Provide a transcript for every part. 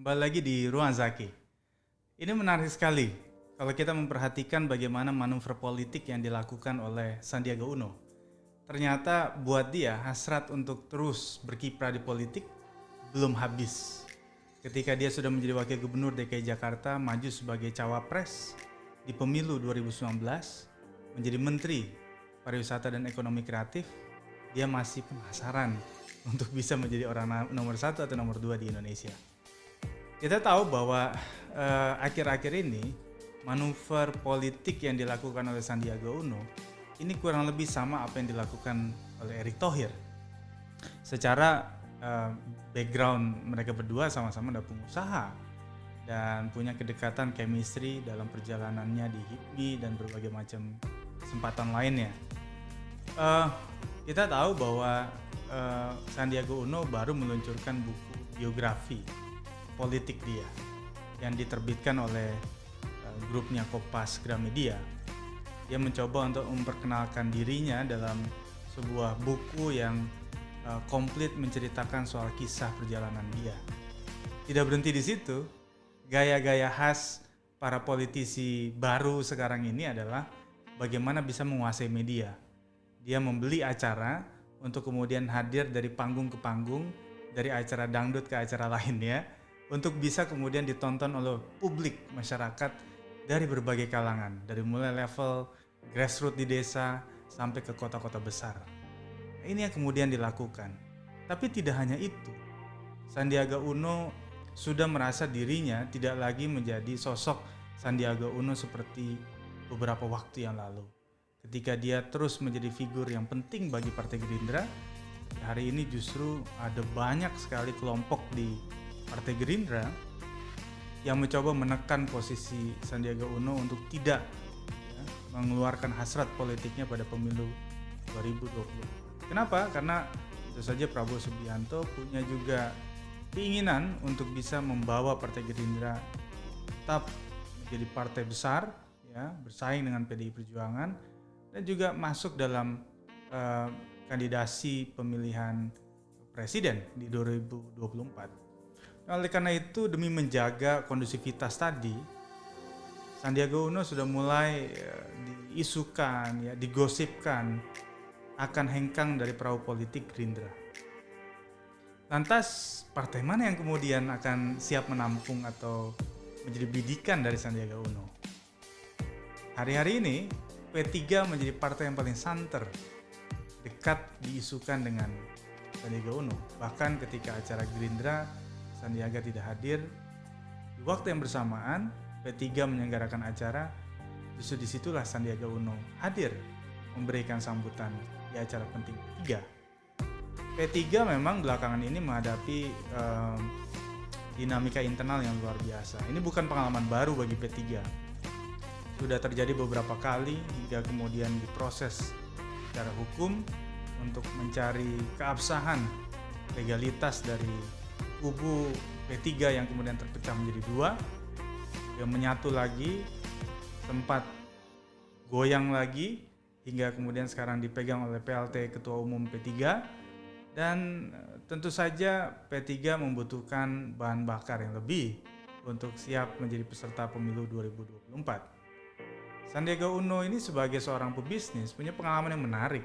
Kembali lagi di Ruang Zaki. Ini menarik sekali kalau kita memperhatikan bagaimana manuver politik yang dilakukan oleh Sandiaga Uno. Ternyata buat dia hasrat untuk terus berkiprah di politik belum habis. Ketika dia sudah menjadi wakil gubernur DKI Jakarta, maju sebagai cawapres di pemilu 2019, menjadi menteri pariwisata dan ekonomi kreatif, dia masih penasaran untuk bisa menjadi orang nomor 1 atau nomor 2 di Indonesia. Kita tahu bahwa akhir-akhir ini manuver politik yang dilakukan oleh Sandiaga Uno ini kurang lebih sama apa yang dilakukan oleh Erick Thohir. Secara background mereka berdua sama-sama adalah pengusaha dan punya kedekatan chemistry dalam perjalanannya di HIPMI dan berbagai macam kesempatan lainnya. Kita tahu bahwa Sandiaga Uno baru meluncurkan buku biografi politik dia yang diterbitkan oleh grupnya Kompas Gramedia. Dia mencoba untuk memperkenalkan dirinya dalam sebuah buku yang komplit menceritakan soal kisah perjalanan dia. Tidak berhenti di situ, gaya-gaya khas para politisi baru sekarang ini adalah bagaimana bisa menguasai media. Dia membeli acara untuk kemudian hadir dari panggung ke panggung, dari acara dangdut ke acara lainnya, untuk bisa kemudian ditonton oleh publik masyarakat dari berbagai kalangan, dari mulai level grassroots di desa sampai ke kota-kota besar. Ini yang kemudian dilakukan. Tapi tidak hanya itu, Sandiaga Uno sudah merasa dirinya tidak lagi menjadi sosok Sandiaga Uno seperti beberapa waktu yang lalu. Ketika dia terus menjadi figur yang penting bagi Partai Gerindra, hari ini justru ada banyak sekali kelompok di Partai Gerindra yang mencoba menekan posisi Sandiaga Uno untuk tidak mengeluarkan hasrat politiknya pada pemilu 2020. Kenapa? Karena tentu saja Prabowo Subianto punya juga keinginan untuk bisa membawa Partai Gerindra tetap menjadi partai besar, ya, bersaing dengan PDI Perjuangan dan juga masuk dalam kandidasi pemilihan presiden di 2024. Oleh karena itu, demi menjaga kondusivitas tadi, Sandiaga Uno sudah mulai diisukan, ya, digosipkan akan hengkang dari perahu politik Gerindra. Lantas, partai mana yang kemudian akan siap menampung atau menjadi bidikan dari Sandiaga Uno? Hari-hari ini, P3 menjadi partai yang paling santer, dekat diisukan dengan Sandiaga Uno. Bahkan ketika acara Gerindra, Sandiaga tidak hadir. Di waktu yang bersamaan, P3 menyelenggarakan acara, justru disitulah Sandiaga Uno hadir memberikan sambutan di acara penting P3. P3 memang belakangan ini menghadapi dinamika internal yang luar biasa. Ini bukan pengalaman baru bagi P3. Sudah terjadi beberapa kali hingga kemudian diproses secara hukum untuk mencari keabsahan legalitas dari kubu P3 yang kemudian terpecah menjadi dua, yang menyatu lagi, sempat goyang lagi, hingga kemudian sekarang dipegang oleh PLT Ketua Umum P3, dan tentu saja P3 membutuhkan bahan bakar yang lebih untuk siap menjadi peserta pemilu 2024. Sandiaga Uno ini sebagai seorang pebisnis punya pengalaman yang menarik.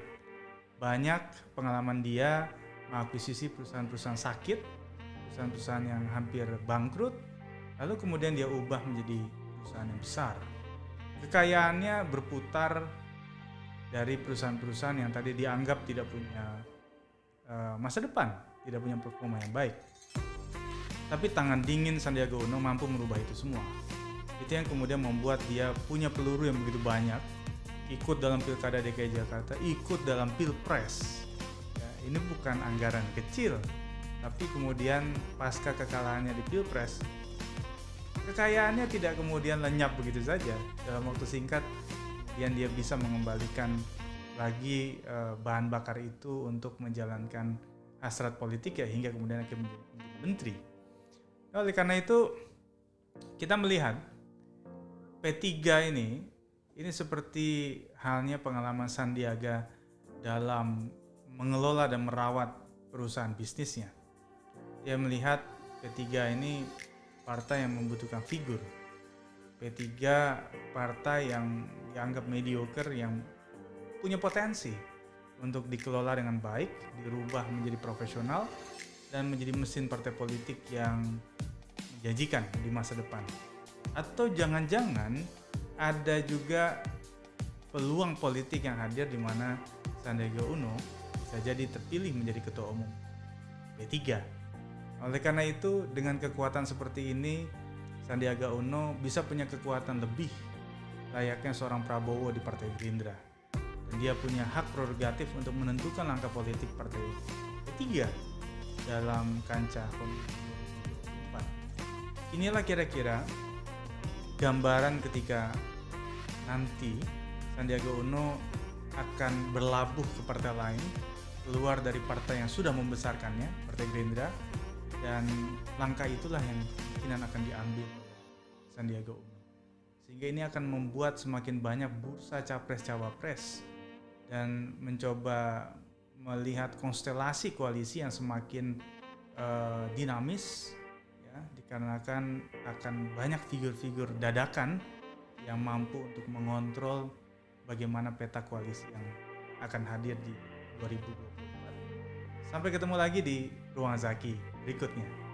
Banyak pengalaman dia mengakuisisi perusahaan-perusahaan sakit, perusahaan-perusahaan yang hampir bangkrut, lalu kemudian dia ubah menjadi perusahaan yang besar. Kekayaannya berputar dari perusahaan-perusahaan yang tadi dianggap tidak punya masa depan, tidak punya performa yang baik. Tapi tangan dingin Sandiaga Uno mampu merubah itu semua. Itu yang kemudian membuat dia punya peluru yang begitu banyak, ikut dalam Pilkada DKI Jakarta, ikut dalam Pilpres. Ya, ini bukan anggaran kecil, tapi kemudian pasca kekalahannya di Pilpres, kekayaannya tidak kemudian lenyap begitu saja. Dalam waktu singkat, dia bisa mengembalikan lagi bahan bakar itu untuk menjalankan hasrat politik, ya, hingga kemudian akhirnya menjadi menteri. Oleh karena itu, kita melihat P3 ini seperti halnya pengalaman Sandiaga dalam mengelola dan merawat perusahaan bisnisnya. Dia melihat P3 ini partai yang membutuhkan figur. P3 partai yang dianggap mediocre, yang punya potensi untuk dikelola dengan baik, dirubah menjadi profesional, dan menjadi mesin partai politik yang menjanjikan di masa depan. Atau jangan-jangan ada juga peluang politik yang hadir di mana Sandiaga Uno bisa jadi terpilih menjadi ketua umum P3. Oleh karena itu, dengan kekuatan seperti ini, Sandiaga Uno bisa punya kekuatan lebih layaknya seorang Prabowo di Partai Gerindra. Dan dia punya hak prerogatif untuk menentukan langkah politik Partai P3 dalam kancah pemilu 2024. Inilah kira-kira gambaran ketika nanti Sandiaga Uno akan berlabuh ke partai lain, keluar dari partai yang sudah membesarkannya, Partai Gerindra, dan langkah itulah yang kemungkinan akan diambil Sandiaga Uno. Sehingga ini akan membuat semakin banyak bursa capres-cawapres dan mencoba melihat konstelasi koalisi yang semakin dinamis, ya, dikarenakan akan banyak figur-figur dadakan yang mampu untuk mengontrol bagaimana peta koalisi yang akan hadir di 2024. Sampai ketemu lagi di Ruang Zaki berikutnya.